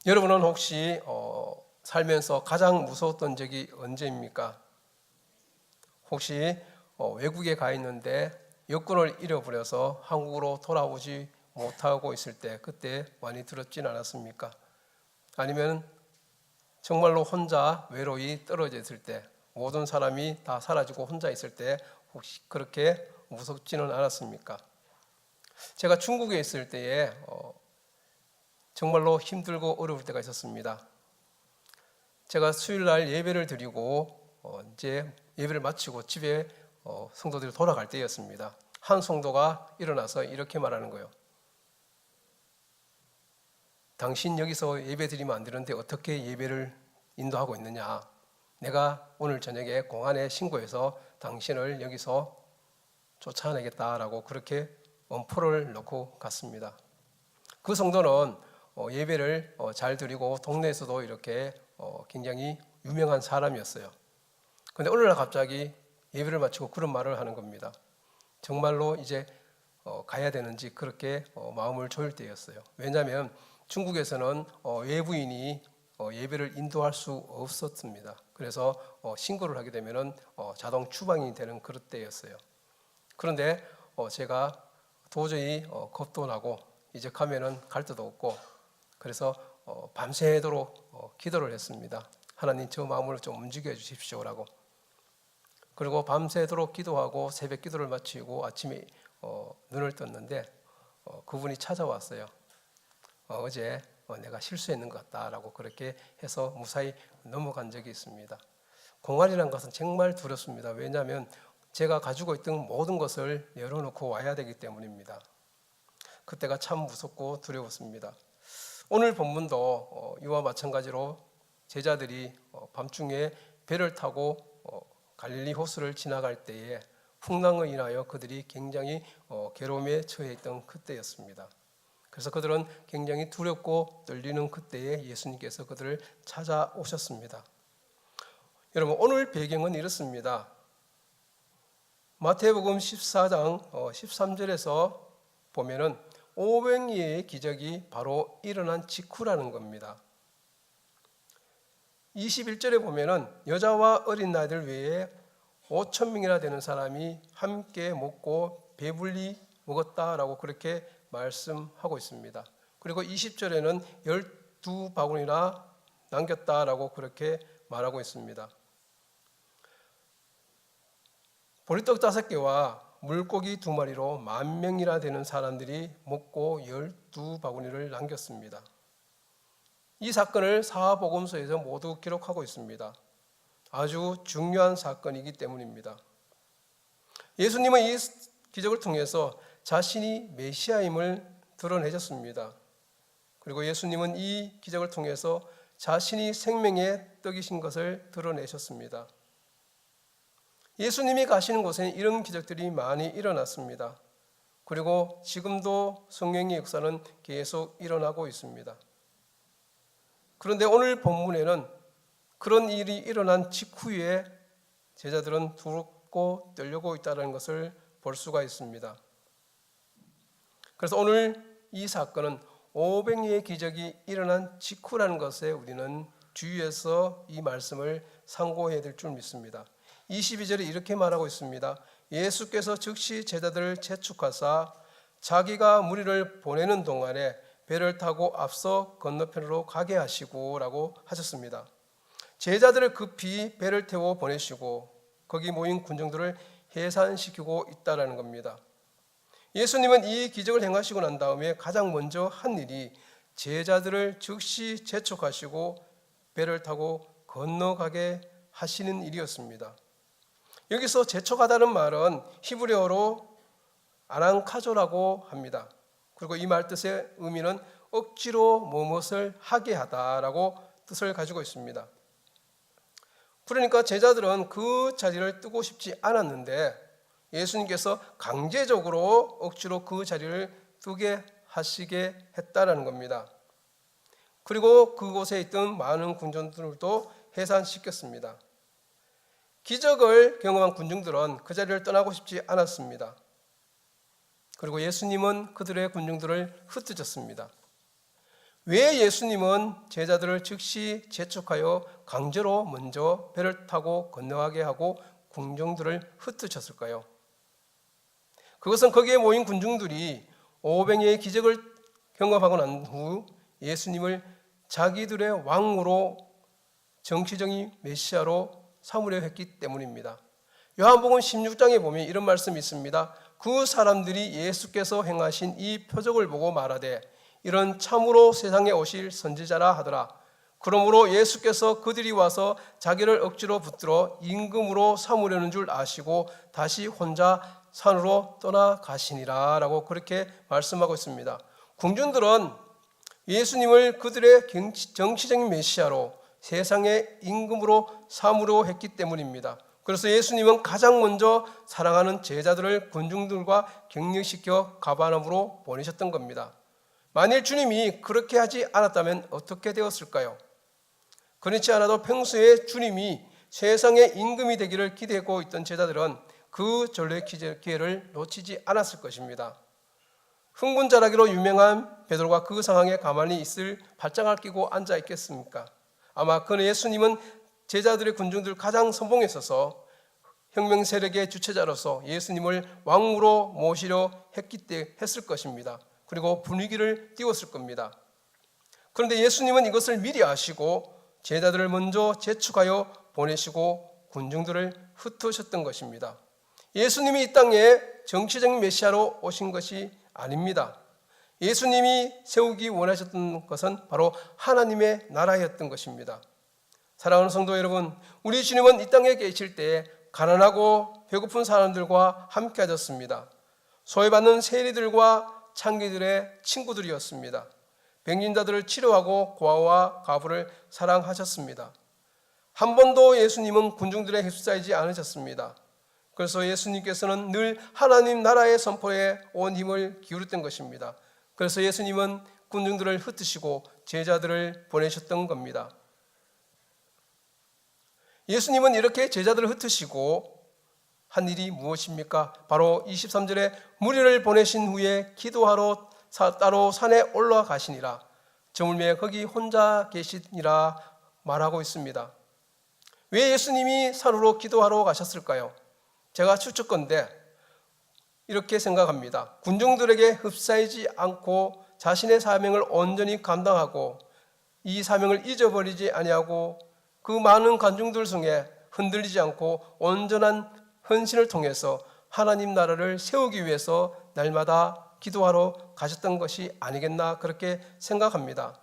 여러분은 혹시 살면서 가장 무서웠던 적이 언제입니까? 혹시 외국에 가 있는데 여권을 잃어버려서 한국으로 돌아오지 못하고 있을 때 그때 많이 두렵진 않았습니까? 아니면 정말로 혼자 외로이 떨어져 있을 때, 모든 사람이 다 사라지고 혼자 있을 때 혹시 그렇게 무섭지는 않았습니까? 제가 중국에 있을 때에 정말로 힘들고 어려울 때가 있었습니다. 제가 수요일날 예배를 드리고 이제 예배를 마치고 집에 성도들이 돌아갈 때였습니다. 한 성도가 일어나서 이렇게 말하는 거예요. 당신 여기서 예배 드리면 안 되는데 어떻게 예배를 인도하고 있느냐? 내가 오늘 저녁에 공안에 신고해서 당신을 여기서 쫓아내겠다라고 그렇게 엄포를 놓고 갔습니다. 그 성도는 예배를 잘 드리고 동네에서도 이렇게 굉장히 유명한 사람이었어요. 그런데 어느 날 갑자기 예배를 마치고 그런 말을 하는 겁니다. 정말로 이제 가야 되는지 그렇게 마음을 조일 때였어요. 왜냐하면 중국에서는 외부인이 예배를 인도할 수 없었습니다. 그래서 신고를 하게 되면 자동 추방이 되는 그런 때였어요. 그런데 제가 도저히 겁도 나고 이제 가면은 갈 데도 없고 그래서 밤새도록 기도를 했습니다. 하나님 저 마음을 좀 움직여 주십시오라고. 그리고 밤새도록 기도하고 새벽 기도를 마치고 아침에 눈을 떴는데 그분이 찾아왔어요. 어제 내가 실수했는 것 같다라고 그렇게 해서 무사히 넘어간 적이 있습니다. 공안이라는 것은 정말 두렵습니다. 왜냐하면 제가 가지고 있던 모든 것을 열어놓고 와야 되기 때문입니다. 그때가 참 무섭고 두려웠습니다. 오늘 본문도 이와 마찬가지로 제자들이 밤중에 배를 타고 갈릴리 호수를 지나갈 때에 풍랑을 인하여 그들이 굉장히 괴로움에 처해 있던 그때였습니다. 그래서 그들은 굉장히 두렵고 떨리는 그때에 예수님께서 그들을 찾아오셨습니다. 여러분, 오늘 배경은 이렇습니다. 마태복음 14장 13절에서 보면은 오병이의 기적이 바로 일어난 직후라는 겁니다. 21절에 보면은 여자와 어린 아이들 외에 5,000명이나 되는 사람이 함께 먹고 배불리 먹었다라고 그렇게 말씀하고 있습니다. 그리고 20절에는 12바구니나 남겼다라고 그렇게 말하고 있습니다. 보리떡 5개와 물고기 2마리로 10,000명이나 되는 사람들이 먹고 12바구니를 남겼습니다. 이 사건을 사복음서에서 모두 기록하고 있습니다. 아주 중요한 사건이기 때문입니다. 예수님은 이 기적을 통해서 자신이 메시아임을 드러내셨습니다. 그리고 예수님은 이 기적을 통해서 자신이 생명의 떡이신 것을 드러내셨습니다. 예수님이 가시는 곳에 이런 기적들이 많이 일어났습니다. 그리고 지금도 성령의 역사는 계속 일어나고 있습니다. 그런데 오늘 본문에는 그런 일이 일어난 직후에 제자들은 두렵고 떨리고 있다는 것을 볼 수가 있습니다. 그래서 오늘 이 사건은 오병이의 기적이 일어난 직후라는 것에 우리는 주의해서 이 말씀을 상고해야 될 줄 믿습니다. 22절에 이렇게 말하고 있습니다. 예수께서 즉시 제자들을 재촉하사 자기가 무리를 보내는 동안에 배를 타고 앞서 건너편으로 가게 하시고 라고 하셨습니다. 제자들을 급히 배를 태워 보내시고 거기 모인 군중들을 해산시키고 있다라는 겁니다. 예수님은 이 기적을 행하시고 난 다음에 가장 먼저 한 일이 제자들을 즉시 재촉하시고 배를 타고 건너가게 하시는 일이었습니다. 여기서 재촉하다는 말은 히브리어로 아랑카조라고 합니다. 그리고 이 말 뜻의 의미는 억지로 무엇을 하게 하다라고 뜻을 가지고 있습니다. 그러니까 제자들은 그 자리를 뜨고 싶지 않았는데 예수님께서 강제적으로 억지로 그 자리를 뜨게 하시게 했다라는 겁니다. 그리고 그곳에 있던 많은 군중들도 해산시켰습니다. 기적을 경험한 군중들은 그 자리를 떠나고 싶지 않았습니다. 그리고 예수님은 그들의 군중들을 흩으셨습니다. 왜 예수님은 제자들을 즉시 재촉하여 강제로 먼저 배를 타고 건너가게 하고 군중들을 흩으셨을까요? 그것은 거기에 모인 군중들이 500여의 기적을 경험하고 난 후 예수님을 자기들의 왕으로 정치적인 메시아로 삼으려 했기 때문입니다. 요한복음 16장에 보면 이런 말씀이 있습니다. 그 사람들이 예수께서 행하신 이 표적을 보고 말하되 이런 참으로 세상에 오실 선지자라 하더라. 그러므로 예수께서 그들이 와서 자기를 억지로 붙들어 임금으로 삼으려는 줄 아시고 다시 혼자 산으로 떠나가시니라 라고 그렇게 말씀하고 있습니다. 궁중들은 예수님을 그들의 정치적인 메시아로 세상의 임금으로 삼으려 했기 때문입니다. 그래서 예수님은 가장 먼저 사랑하는 제자들을 군중들과 격려시켜 가버나움으로 보내셨던 겁니다. 만일 주님이 그렇게 하지 않았다면 어떻게 되었을까요? 그렇지 않아도 평소에 주님이 세상의 임금이 되기를 기대하고 있던 제자들은 그 전례 기회를 놓치지 않았을 것입니다. 흥분자라기로 유명한 베드로가 그 상황에 가만히 있을 발장을 끼고 앉아 있겠습니까? 아마 그는 예수님은 제자들의 군중들 가장 선봉했어서 혁명 세력의 주체자로서 예수님을 왕으로 모시려 했을 것입니다. 그리고 분위기를 띄웠을 겁니다. 그런데 예수님은 이것을 미리 아시고 제자들을 먼저 재촉하여 보내시고 군중들을 흩으셨던 것입니다. 예수님이 이 땅에 정치적인 메시아로 오신 것이 아닙니다. 예수님이 세우기 원하셨던 것은 바로 하나님의 나라였던 것입니다. 사랑하는 성도 여러분, 우리 주님은 이 땅에 계실 때 가난하고 배고픈 사람들과 함께 하셨습니다. 소외받는 세리들과 창기들의 친구들이었습니다. 병진자들을 치료하고 고아와 과부를 사랑하셨습니다. 한 번도 예수님은 군중들에 휩싸이지 않으셨습니다. 그래서 예수님께서는 늘 하나님 나라의 선포에 온 힘을 기울였던 것입니다. 그래서 예수님은 군중들을 흩으시고 제자들을 보내셨던 겁니다. 예수님은 이렇게 제자들을 흩으시고 한 일이 무엇입니까? 바로 23절에 무리를 보내신 후에 기도하러 따로 산에 올라가시니라. 저물매 거기 혼자 계시니라 말하고 있습니다. 왜 예수님이 산으로 기도하러 가셨을까요? 제가 추측건데 이렇게 생각합니다. 군중들에게 흡사하지 않고 자신의 사명을 온전히 감당하고 이 사명을 잊어버리지 아니하고 그 많은 관중들 중에 흔들리지 않고 온전한 헌신을 통해서 하나님 나라를 세우기 위해서 날마다 기도하러 가셨던 것이 아니겠나 그렇게 생각합니다.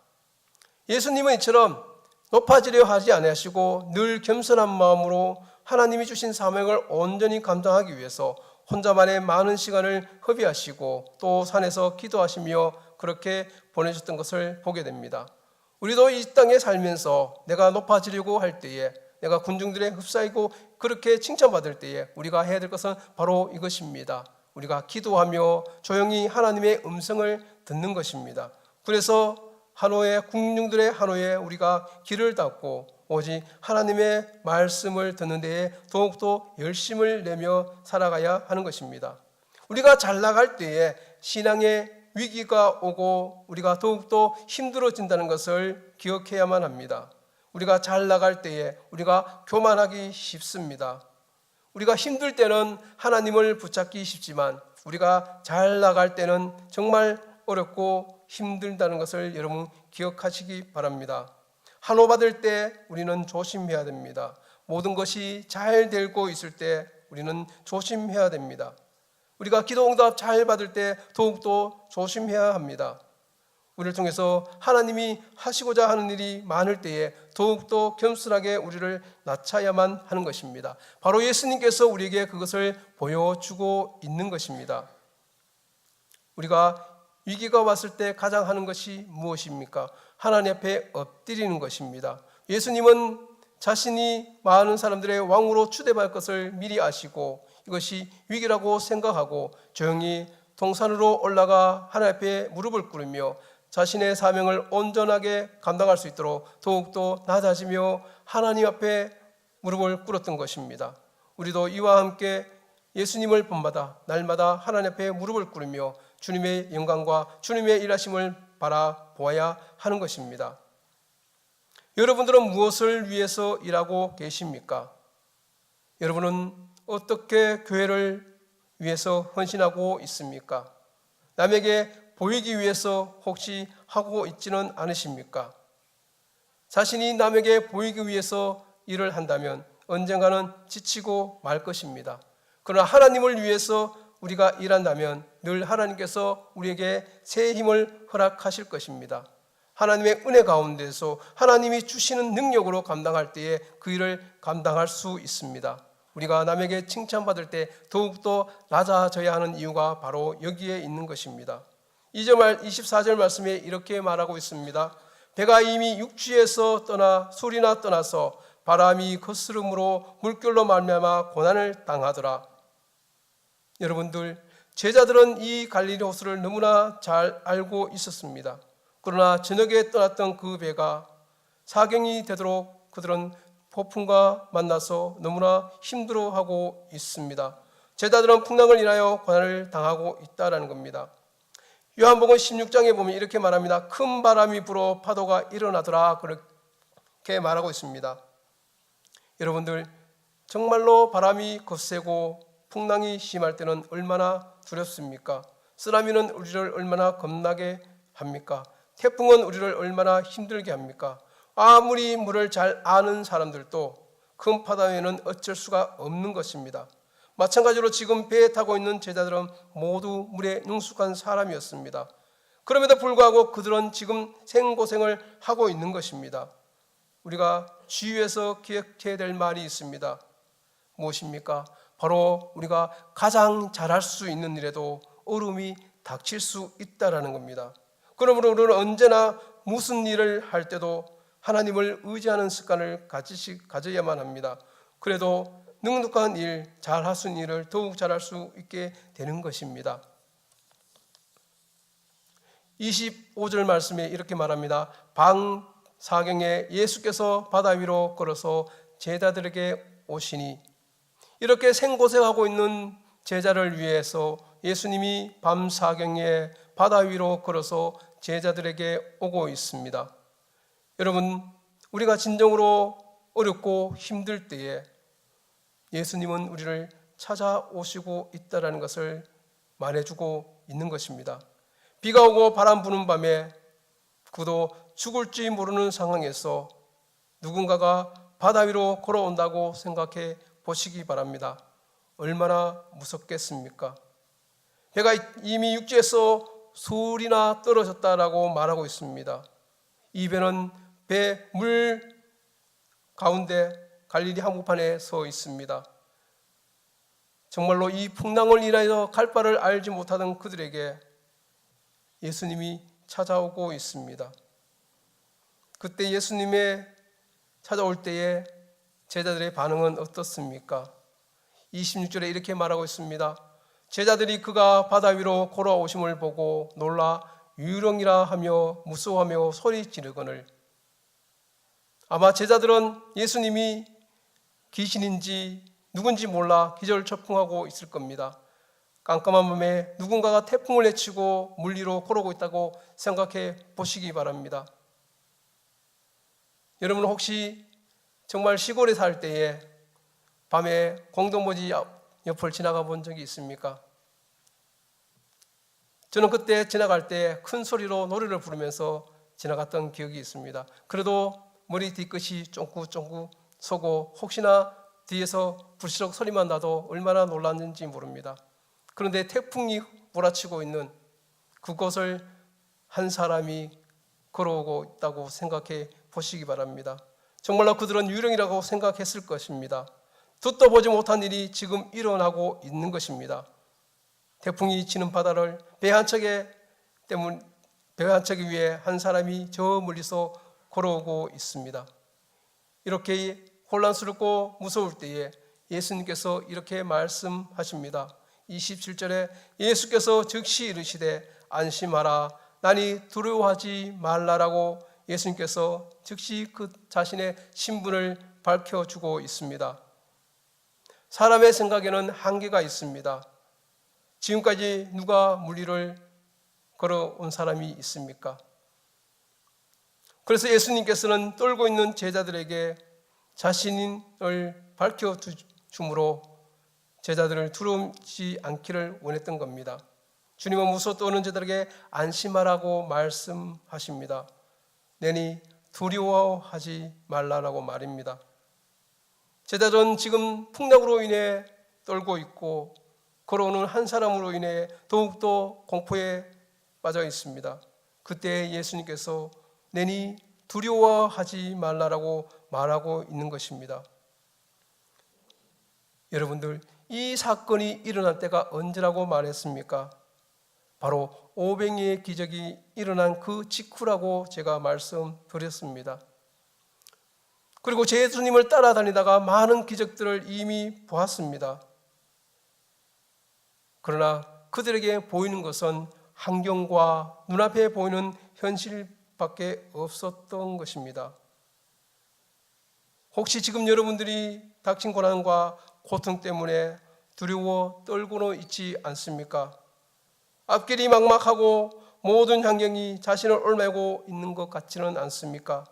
예수님은 이처럼 높아지려 하지 아니하시고 늘 겸손한 마음으로 하나님이 주신 사명을 온전히 감당하기 위해서 혼자만의 많은 시간을 허비하시고 또 산에서 기도하시며 그렇게 보내셨던 것을 보게 됩니다. 우리도 이 땅에 살면서 내가 높아지려고 할 때에 내가 군중들에 흡사이고 그렇게 칭찬받을 때에 우리가 해야 될 것은 바로 이것입니다. 우리가 기도하며 조용히 하나님의 음성을 듣는 것입니다. 그래서 한호에 군중들의 한호에 우리가 귀를 닫고 오직 하나님의 말씀을 듣는 데에 더욱더 열심을 내며 살아가야 하는 것입니다. 우리가 잘 나갈 때에 신앙의 위기가 오고 우리가 더욱더 힘들어진다는 것을 기억해야만 합니다. 우리가 잘 나갈 때에 우리가 교만하기 쉽습니다. 우리가 힘들 때는 하나님을 붙잡기 쉽지만 우리가 잘 나갈 때는 정말 어렵고 힘들다는 것을 여러분 기억하시기 바랍니다. 한호 받을 때 우리는 조심해야 됩니다. 모든 것이 잘 되고 있을 때 우리는 조심해야 됩니다. 우리가 기도 응답 잘 받을 때 더욱더 조심해야 합니다. 우리를 통해서 하나님이 하시고자 하는 일이 많을 때에 더욱더 겸손하게 우리를 낮춰야만 하는 것입니다. 바로 예수님께서 우리에게 그것을 보여주고 있는 것입니다. 우리가 위기가 왔을 때 가장 하는 것이 무엇입니까? 하나님 앞에 엎드리는 것입니다. 예수님은 자신이 많은 사람들의 왕으로 추대받을 것을 미리 아시고 이것이 위기라고 생각하고 조용히 동산으로 올라가 하나님 앞에 무릎을 꿇으며 자신의 사명을 온전하게 감당할 수 있도록 더욱더 낮아지며 하나님 앞에 무릎을 꿇었던 것입니다. 우리도 이와 함께 예수님을 본받아 날마다 하나님 앞에 무릎을 꿇으며 주님의 영광과 주님의 일하심을 바라보아야 하는 것입니다. 여러분들은 무엇을 위해서 일하고 계십니까? 여러분은 어떻게 교회를 위해서 헌신하고 있습니까? 남에게 보이기 위해서 혹시 하고 있지는 않으십니까? 자신이 남에게 보이기 위해서 일을 한다면 언젠가는 지치고 말 것입니다. 그러나 하나님을 위해서 우리가 일한다면 늘 하나님께서 우리에게 새 힘을 허락하실 것입니다. 하나님의 은혜 가운데서 하나님이 주시는 능력으로 감당할 때에 그 일을 감당할 수 있습니다. 우리가 남에게 칭찬받을 때 더욱더 낮아져야 하는 이유가 바로 여기에 있는 것입니다. 24절 말씀에 이렇게 말하고 있습니다. 배가 이미 육지에서 떠나 술이나 떠나서 바람이 거스름으로 물결로 말미암아 고난을 당하더라. 여러분들, 제자들은 이 갈릴리 호수를 너무나 잘 알고 있었습니다. 그러나 저녁에 떠났던 그 배가 사경이 되도록 그들은 폭풍과 만나서 너무나 힘들어하고 있습니다. 제자들은 풍랑을 인하여 고난을 당하고 있다는 겁니다. 요한복음 16장에 보면 이렇게 말합니다. 큰 바람이 불어 파도가 일어나더라, 그렇게 말하고 있습니다. 여러분들, 정말로 바람이 거세고 풍랑이 심할 때는 얼마나 두렵습니까? 쓰나미는 우리를 얼마나 겁나게 합니까? 태풍은 우리를 얼마나 힘들게 합니까? 아무리 물을 잘 아는 사람들도 큰 바다에는 어쩔 수가 없는 것입니다. 마찬가지로 지금 배에 타고 있는 제자들은 모두 물에 능숙한 사람이었습니다. 그럼에도 불구하고 그들은 지금 생고생을 하고 있는 것입니다. 우리가 주위에서 기억해야 될 말이 있습니다. 무엇입니까? 바로 우리가 가장 잘할 수 있는 일에도 어려움이 닥칠 수 있다는 겁니다. 그러므로 우리는 언제나 무슨 일을 할 때도 하나님을 의지하는 습관을 가져야만 합니다. 그래도 넉넉한 일, 잘할 수 있는 일을 더욱 잘할 수 있게 되는 것입니다. 25절 말씀에 이렇게 말합니다. 밤 사경에 예수께서 바다 위로 걸어서 제자들에게 오시니, 이렇게 생고생하고 있는 제자를 위해서 예수님이 밤 사경에 바다 위로 걸어서 제자들에게 오고 있습니다. 여러분, 우리가 진정으로 어렵고 힘들 때에 예수님은 우리를 찾아오시고 있다는 것을 말해주고 있는 것입니다. 비가 오고 바람 부는 밤에 그도 죽을지 모르는 상황에서 누군가가 바다 위로 걸어온다고 생각해 보시기 바랍니다. 얼마나 무섭겠습니까? 배가 이미 육지에서 술이나 떨어졌다라고 말하고 있습니다. 이 배는 배 물 가운데 갈릴리 한복판에 서 있습니다. 정말로 이 풍랑을 인하여 갈 바를 알지 못하던 그들에게 예수님이 찾아오고 있습니다. 그때 예수님의 찾아올 때에 제자들의 반응은 어떻습니까? 26절에 이렇게 말하고 있습니다. 제자들이 그가 바다 위로 걸어오심을 보고 놀라 유령이라 하며 무서워하며 소리 지르거늘. 아마 제자들은 예수님이 귀신인지 누군지 몰라 기절초풍하고 있을 겁니다. 깜깜한 밤에 누군가가 태풍을 헤치고 물 위로 걸어오고 있다고 생각해 보시기 바랍니다. 여러분, 혹시 정말 시골에 살 때에 밤에 공동묘지 옆을 지나가 본 적이 있습니까? 저는 그때 지나갈 때 큰 소리로 노래를 부르면서 지나갔던 기억이 있습니다. 그래도 머리 뒤끝이 쫑긋쫑긋 서고 혹시나 뒤에서 불시럭 소리만 나도 얼마나 놀랐는지 모릅니다. 그런데 태풍이 몰아치고 있는 그곳을 한 사람이 걸어오고 있다고 생각해 보시기 바랍니다. 정말로 그들은 유령이라고 생각했을 것입니다. 듣도 보지 못한 일이 지금 일어나고 있는 것입니다. 태풍이 치는 바다를 배 한 척 위에 한 사람이 저 멀리서 걸어오고 있습니다. 이렇게 혼란스럽고 무서울 때에 예수님께서 이렇게 말씀하십니다. 27절에 예수께서 즉시 이르시되 안심하라, 나니 두려워하지 말라라고 예수님께서 즉시 그 자신의 신분을 밝혀주고 있습니다. 사람의 생각에는 한계가 있습니다. 지금까지 누가 물 위를 걸어온 사람이 있습니까? 그래서 예수님께서는 떨고 있는 제자들에게 자신을 밝혀줌으로 제자들을 두려움지 않기를 원했던 겁니다. 주님은 무서워 떠오는 제자들에게 안심하라고 말씀하십니다. 내니 두려워하지 말라라고 말입니다. 제자들은 지금 풍랑으로 인해 떨고 있고 걸어오는 한 사람으로 인해 더욱더 공포에 빠져 있습니다. 그때 예수님께서 내니 두려워하지 말라라고 말하고 있는 것입니다. 여러분들, 이 사건이 일어날 때가 언제라고 말했습니까? 바로 오병이의 기적이 일어난 그 직후라고 제가 말씀드렸습니다. 그리고 예수님을 따라다니다가 많은 기적들을 이미 보았습니다. 그러나 그들에게 보이는 것은 환경과 눈앞에 보이는 현실밖에 없었던 것입니다. 혹시 지금 여러분들이 닥친 고난과 고통 때문에 두려워 떨고는 있지 않습니까? 앞길이 막막하고 모든 환경이 자신을 얽매고 있는 것 같지는 않습니까?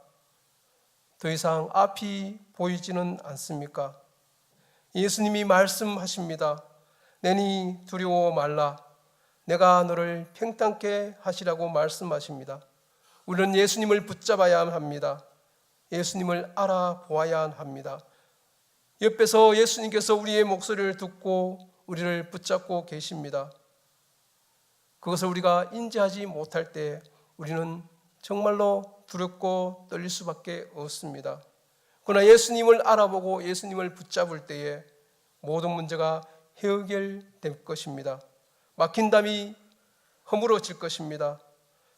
더 이상 앞이 보이지는 않습니까? 예수님이 말씀하십니다. 내니 두려워 말라. 내가 너를 평탄케 하시라고 말씀하십니다. 우리는 예수님을 붙잡아야 합니다. 예수님을 알아보아야 합니다. 옆에서 예수님께서 우리의 목소리를 듣고 우리를 붙잡고 계십니다. 그것을 우리가 인지하지 못할 때 우리는 정말로 두렵고 떨릴 수밖에 없습니다. 그러나 예수님을 알아보고 예수님을 붙잡을 때에 모든 문제가 해결될 것입니다. 막힌 담이 허물어질 것입니다.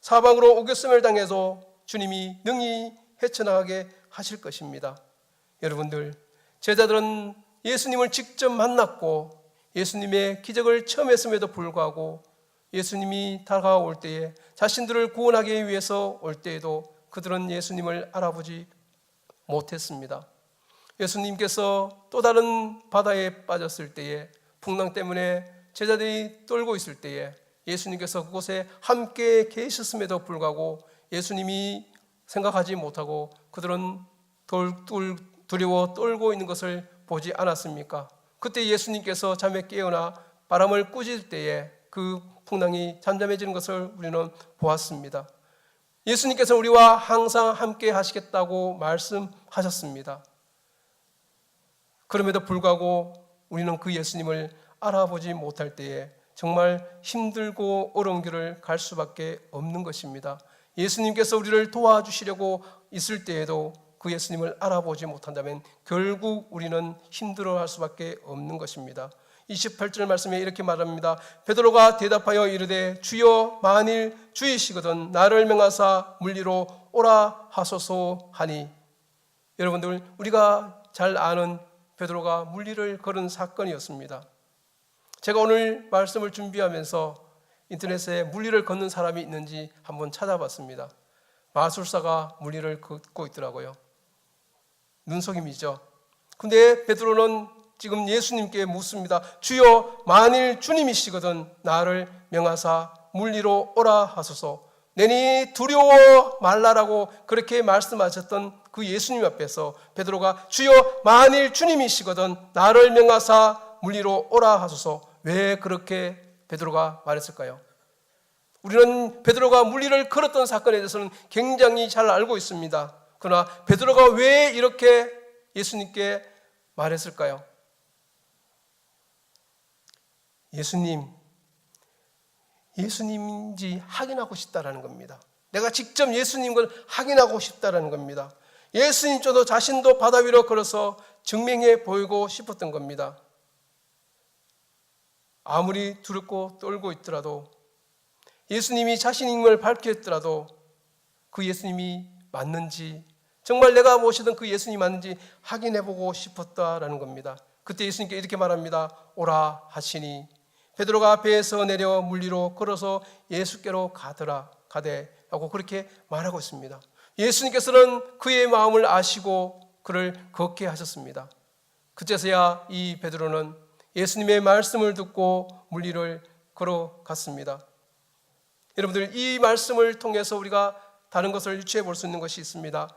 사방으로 오겨섬을 당해서 주님이 능히 헤쳐나가게 하실 것입니다. 여러분들, 제자들은 예수님을 직접 만났고 예수님의 기적을 처음 했음에도 불구하고 예수님이 다가올 때에 자신들을 구원하기 위해서 올 때에도 그들은 예수님을 알아보지 못했습니다. 예수님께서 또 다른 바다에 빠졌을 때에 풍랑 때문에 제자들이 떨고 있을 때에 예수님께서 그곳에 함께 계셨음에도 불구하고 예수님이 생각하지 못하고 그들은 두려워 떨고 있는 것을 보지 않았습니까? 그때 예수님께서 잠에 깨어나 바람을 꾸짖을 때에 그 풍랑이 잠잠해지는 것을 우리는 보았습니다. 예수님께서 우리와 항상 함께 하시겠다고 말씀하셨습니다. 그럼에도 불구하고 우리는 그 예수님을 알아보지 못할 때에 정말 힘들고 어려운 길을 갈 수밖에 없는 것입니다. 예수님께서 우리를 도와주시려고 있을 때에도 그 예수님을 알아보지 못한다면 결국 우리는 힘들어할 수밖에 없는 것입니다. 28절 말씀에 이렇게 말합니다. 베드로가 대답하여 이르되 주여 만일 주이시거든 나를 명하사 물리로 오라 하소서 하니. 여러분들, 우리가 잘 아는 베드로가 물리를 걸은 사건이었습니다. 제가 오늘 말씀을 준비하면서 인터넷에 물리를 걷는 사람이 있는지 한번 찾아봤습니다. 마술사가 물리를 걷고 있더라고요. 눈속임이죠. 근데 베드로는 지금 예수님께 묻습니다. 주여 만일 주님이시거든 나를 명하사 물리로 오라 하소서. 내니 두려워 말라라고 그렇게 말씀하셨던 그 예수님 앞에서 베드로가 주여 만일 주님이시거든 나를 명하사 물리로 오라 하소서. 왜 그렇게 베드로가 말했을까요? 우리는 베드로가 물리를 걸었던 사건에 대해서는 굉장히 잘 알고 있습니다. 그러나 베드로가 왜 이렇게 예수님께 말했을까요? 예수님인지 확인하고 싶다라는 겁니다. 내가 직접 예수님을 확인하고 싶다라는 겁니다. 예수님조도 자신도 바다 위로 걸어서 증명해 보이고 싶었던 겁니다. 아무리 두렵고 떨고 있더라도 예수님이 자신임을 밝혔더라도 그 예수님이 맞는지 정말 내가 모시던 그 예수님이 맞는지 확인해 보고 싶었다라는 겁니다. 그때 예수님께 이렇게 말합니다. 오라 하시니 베드로가 배에서 내려 물리로 걸어서 예수께로 가되라고 그렇게 말하고 있습니다. 예수님께서는 그의 마음을 아시고 그를 걷게 하셨습니다. 그제서야 이 베드로는 예수님의 말씀을 듣고 물리를 걸어갔습니다. 여러분들, 이 말씀을 통해서 우리가 다른 것을 유추해 볼 수 있는 것이 있습니다.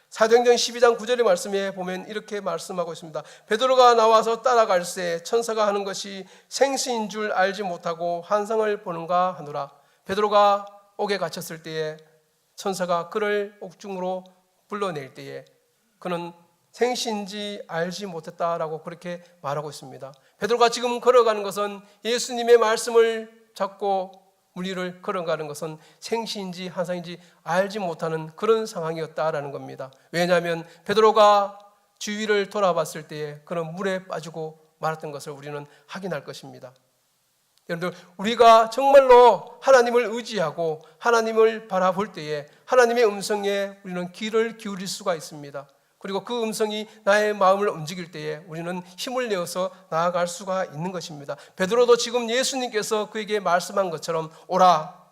사도행전 12장 9절의 말씀에 보면 이렇게 말씀하고 있습니다. 베드로가 나와서 따라갈새 천사가 하는 것이 생시인 줄 알지 못하고 환상을 보는가 하노라. 베드로가 옥에 갇혔을 때에 천사가 그를 옥중으로 불러낼 때에 그는 생시인지 알지 못했다라고 그렇게 말하고 있습니다. 베드로가 지금 걸어가는 것은 예수님의 말씀을 잡고 물 위를 걸어가는 것은 생시인지 환상인지 알지 못하는 그런 상황이었다라는 겁니다. 왜냐하면 베드로가 주위를 돌아봤을 때에 그는 물에 빠지고 말았던 것을 우리는 확인할 것입니다. 여러분들, 우리가 정말로 하나님을 의지하고 하나님을 바라볼 때에 하나님의 음성에 우리는 귀를 기울일 수가 있습니다. 그리고 그 음성이 나의 마음을 움직일 때에 우리는 힘을 내어서 나아갈 수가 있는 것입니다. 베드로도 지금 예수님께서 그에게 말씀한 것처럼 오라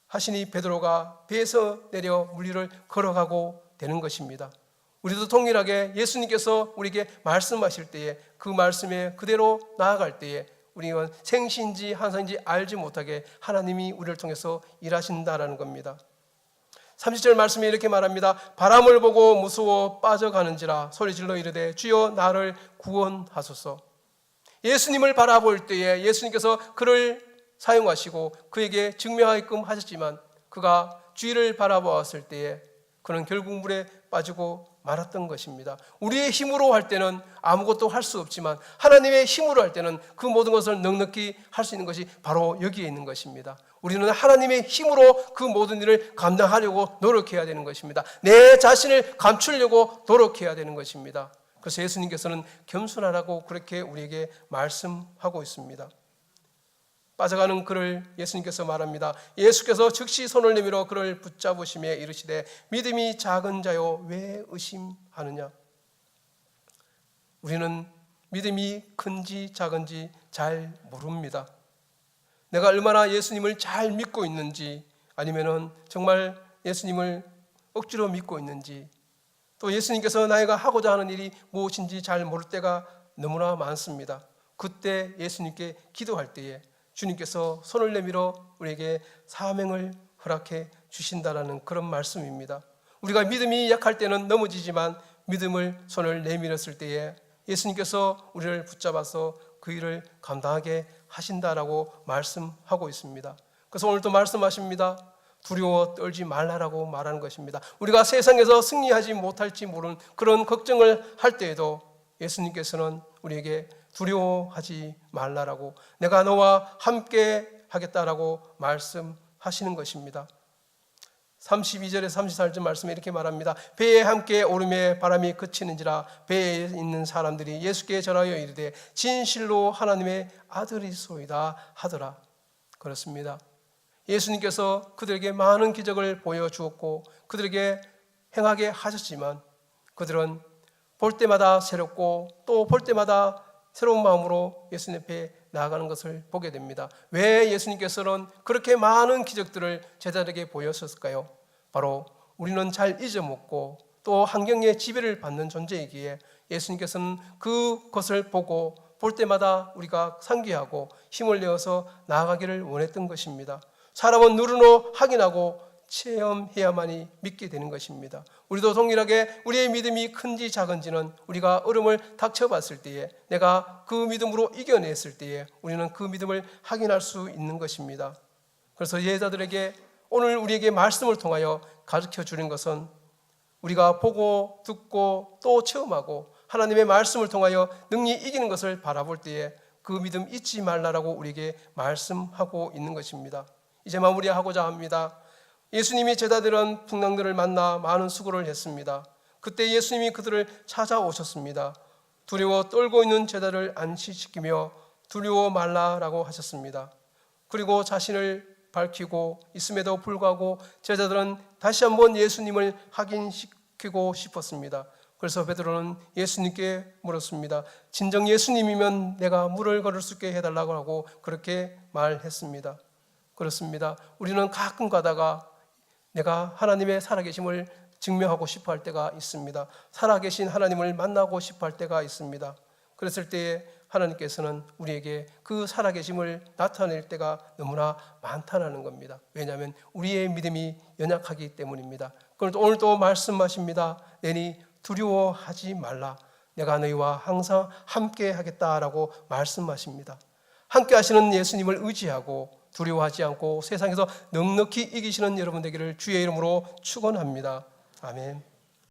하시니 베드로가 배에서 내려 물 위를 걸어가고 되는 것입니다. 우리도 동일하게 예수님께서 우리에게 말씀하실 때에 그 말씀에 그대로 나아갈 때에 우리는 생시인지 환상인지 알지 못하게 하나님이 우리를 통해서 일하신다라는 겁니다. 30절 말씀에 이렇게 말합니다. 바람을 보고 무서워 빠져가는지라 소리질러 이르되 주여 나를 구원하소서. 예수님을 바라볼 때에 예수님께서 그를 사용하시고 그에게 증명하게끔 하셨지만 그가 주위를 바라보았을 때에 그는 결국 물에 빠지고 말았던 것입니다. 우리의 힘으로 할 때는 아무것도 할 수 없지만 하나님의 힘으로 할 때는 그 모든 것을 넉넉히 할 수 있는 것이 바로 여기에 있는 것입니다. 우리는 하나님의 힘으로 그 모든 일을 감당하려고 노력해야 되는 것입니다. 내 자신을 감추려고 노력해야 되는 것입니다. 그래서 예수님께서는 겸손하라고 그렇게 우리에게 말씀하고 있습니다. 빠져가는 그를 예수님께서 말합니다. 예수께서 즉시 손을 내밀어 그를 붙잡으시며 이르시되 믿음이 작은 자요 왜 의심하느냐. 우리는 믿음이 큰지 작은지 잘 모릅니다. 내가 얼마나 예수님을 잘 믿고 있는지 아니면은 정말 예수님을 억지로 믿고 있는지 또 예수님께서 나이가 하고자 하는 일이 무엇인지 잘 모를 때가 너무나 많습니다. 그때 예수님께 기도할 때에 주님께서 손을 내밀어 우리에게 사명을 허락해 주신다라는 그런 말씀입니다. 우리가 믿음이 약할 때는 넘어지지만 믿음을 손을 내밀었을 때에 예수님께서 우리를 붙잡아서 그 일을 감당하게 하신다라고 말씀하고 있습니다. 그래서 오늘도 말씀하십니다. 두려워 떨지 말라라고 말하는 것입니다. 우리가 세상에서 승리하지 못할지 모르는 그런 걱정을 할 때에도 예수님께서는 우리에게 두려워하지 말라라고 내가 너와 함께 하겠다라고 말씀하시는 것입니다. 32절에서 34절 말씀에 이렇게 말합니다. 배에 함께 오름에 바람이 그치는지라 배에 있는 사람들이 예수께 절하여 이르되 진실로 하나님의 아들이소이다 하더라. 그렇습니다. 예수님께서 그들에게 많은 기적을 보여주었고 그들에게 행하게 하셨지만 그들은 볼 때마다 새롭고 또 볼 때마다 새로운 마음으로 예수님 앞에 나아가는 것을 보게 됩니다. 왜 예수님께서는 그렇게 많은 기적들을 제자들에게 보였을까요? 바로 우리는 잘 잊어먹고 또 환경의 지배를 받는 존재이기에 예수님께서는 그것을 보고 볼 때마다 우리가 상기하고 힘을 내어서 나아가기를 원했던 것입니다. 사람은 눈으로 확인하고 체험해야만이 믿게 되는 것입니다. 우리도 동일하게 우리의 믿음이 큰지 작은지는 우리가 어려움을 닥쳐봤을 때에 내가 그 믿음으로 이겨냈을 때에 우리는 그 믿음을 확인할 수 있는 것입니다. 그래서 제자들에게 오늘 우리에게 말씀을 통하여 가르쳐 주는 것은 우리가 보고 듣고 또 체험하고 하나님의 말씀을 통하여 능히 이기는 것을 바라볼 때에 그 믿음 잊지 말라라고 우리에게 말씀하고 있는 것입니다. 이제 마무리하고자 합니다. 예수님이 제자들은 풍랑들을 만나 많은 수고를 했습니다. 그때 예수님이 그들을 찾아오셨습니다. 두려워 떨고 있는 제자를 안심시키며 두려워 말라라고 하셨습니다. 그리고 자신을 밝히고 있음에도 불구하고 제자들은 다시 한번 예수님을 확인시키고 싶었습니다. 그래서 베드로는 예수님께 물었습니다. 진정 예수님이면 내가 물을 걸을 수 있게 해달라고 하고 그렇게 말했습니다. 그렇습니다. 우리는 가끔 가다가 내가 하나님의 살아계심을 증명하고 싶어 할 때가 있습니다. 살아계신 하나님을 만나고 싶어 할 때가 있습니다. 그랬을 때에 하나님께서는 우리에게 그 살아계심을 나타낼 때가 너무나 많다는 겁니다. 왜냐하면 우리의 믿음이 연약하기 때문입니다. 그런데 오늘 또 말씀하십니다. 내니 두려워하지 말라. 내가 너희와 항상 함께 하겠다라고 말씀하십니다. 함께 하시는 예수님을 의지하고 두려워하지 않고 세상에서 넉넉히 이기시는 여러분 되기를 주의 이름으로 축원합니다. 아멘.